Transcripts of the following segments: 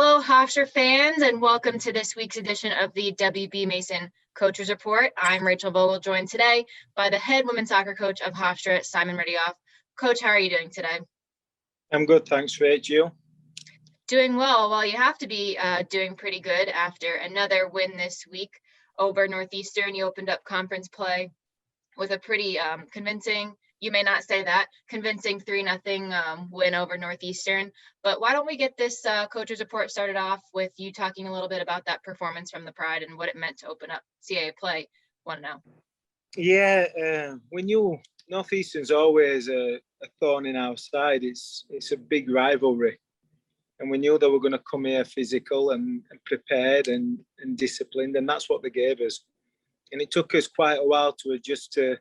Hello, Hofstra fans, and welcome to this week's edition of the WB Mason Coaches Report. I'm Rachel Vogel, joined today by the head women's soccer coach of Hofstra, Simon Riddiough. Coach, how are you doing today? I'm good, thanks, Rachel. Doing well. Well, you have to be doing pretty good after another win this week over Northeastern. You opened up conference play with a pretty convincing, you may not say that, convincing 3-0 win over Northeastern. But why don't we get this coaches report started off with you talking a little bit about that performance from the Pride and what it meant to open up CAA play 1-0. Yeah, we knew Northeastern's always a thorn in our side. It's a big rivalry. And we knew they were going to come here physical and prepared and disciplined, and that's what they gave us. And it took us quite a while to adjust to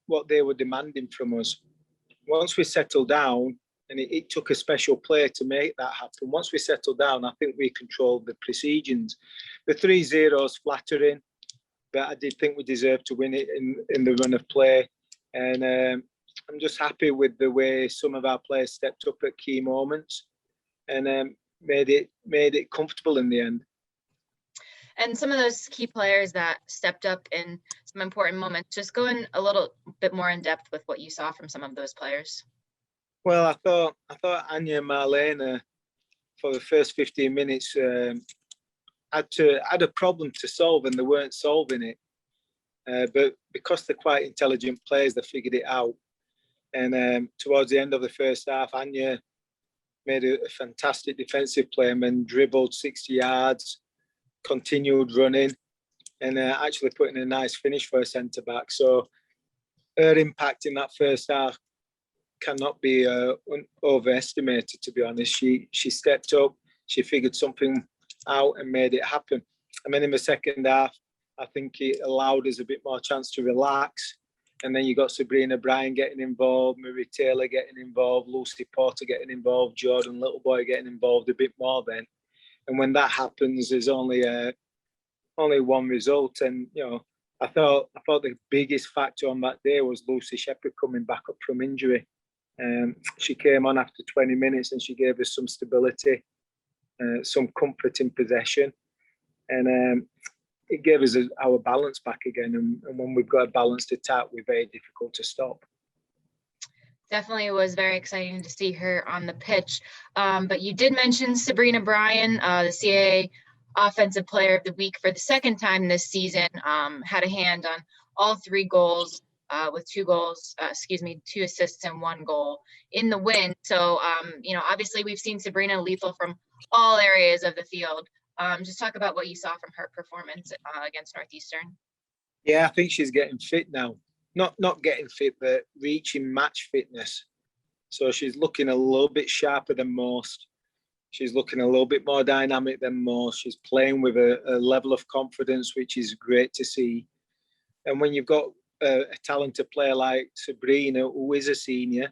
what they were demanding from us. Once we settled down, and it took a special player to make that happen. Once we settled down, I think we controlled the proceedings. The 3-0's flattering, but I did think we deserved to win it in the run of play. And I'm just happy with the way some of our players stepped up at key moments and made it comfortable in the end. And some of those key players that stepped up in some important moments, just going a little bit more in depth with what you saw from some of those players. Well, I thought Anya and Marlena for the first 15 minutes had a problem to solve, and they weren't solving it. But because they're quite intelligent players, they figured it out. And towards the end of the first half, Anya made a fantastic defensive play and then dribbled 60 yards, continued running, and actually putting a nice finish for a centre-back. So her impact in that first half cannot be overestimated, to be honest. She stepped up, she figured something out and made it happen. And then in the second half, I think it allowed us a bit more chance to relax. And then you got Sabrina Bryan getting involved, Marie Taylor getting involved, Lucy Porter getting involved, Jordan Littleboy getting involved a bit more then. And when that happens, there's only one result. And I thought the biggest factor on that day was Lucy Shepherd coming back up from injury. She came on after 20 minutes and she gave us some stability, some comfort in possession, and it gave us our balance back again. And when we've got a balanced attack, we're very difficult to stop. Definitely was very exciting to see her on the pitch. But you did mention Sabrina Bryan, the CAA Offensive Player of the Week for the second time this season, had a hand on all 3 goals with 2 assists and 1 goal in the win. So, obviously we've seen Sabrina lethal from all areas of the field. Just talk about what you saw from her performance against Northeastern. Yeah, I think she's getting fit now. Not getting fit, but reaching match fitness. So she's looking a little bit sharper than most. She's looking a little bit more dynamic than most. She's playing with a level of confidence, which is great to see. And when you've got a talented player like Sabrina, who is a senior,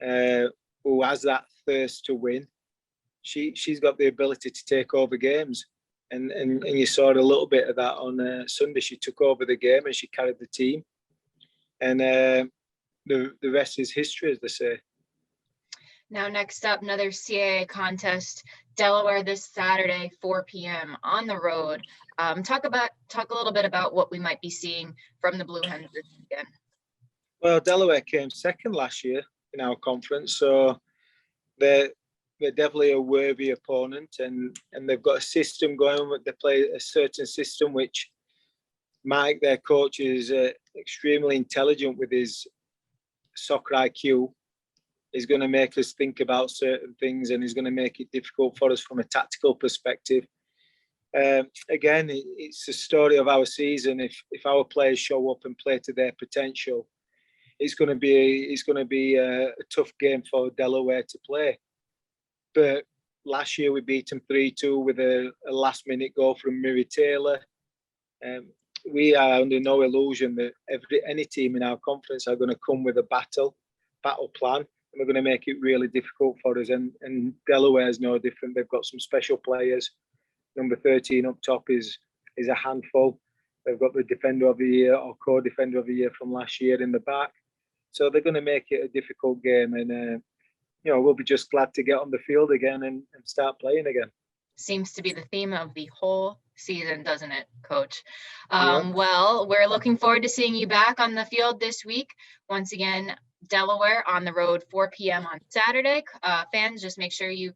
who has that thirst to win, she's got the ability to take over games. And you saw a little bit of that on Sunday. She took over the game and she carried the team. And the rest is history, as they say. Now, next up, another CAA contest, Delaware this Saturday, 4 p.m. on the road. Talk a little bit about what we might be seeing from the Blue Hens this weekend. Well, Delaware came second last year in our conference, so they're definitely a worthy opponent, and they've got a system going. They play a certain system which Mike, their coach, is extremely intelligent with his soccer IQ. He's going to make us think about certain things, and he's going to make it difficult for us from a tactical perspective. Again, it's the story of our season. If our players show up and play to their potential, it's going to be a tough game for Delaware to play. But last year we beat them 3-2 with a last-minute goal from Marie Taylor. We are under no illusion that any team in our conference are going to come with a battle plan, and we're going to make it really difficult for us. And Delaware is no different. They've got some special players. Number 13 up top is a handful. They've got the defender of the year or co-defender of the year from last year in the back. So they're going to make it a difficult game. And we'll be just glad to get on the field again and start playing again. Seems to be the theme of the whole season, doesn't it, Coach? Yeah. Well, we're looking forward to seeing you back on the field this week. Once again, Delaware on the road, 4 p.m. on Saturday. Fans, just make sure you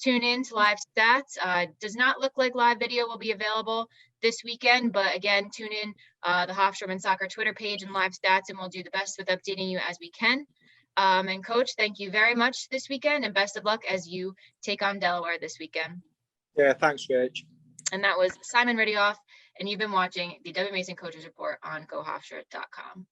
tune in to Live Stats. Does not look like live video will be available this weekend, but again, tune in the Hofstra Men's Soccer Twitter page and Live Stats, and we'll do the best with updating you as we can. And Coach, thank you very much this weekend, and best of luck as you take on Delaware this weekend. Yeah, thanks, Rach. And that was Simon Riddiough, and you've been watching the W Mason Coaches Report on GoHofstra.com.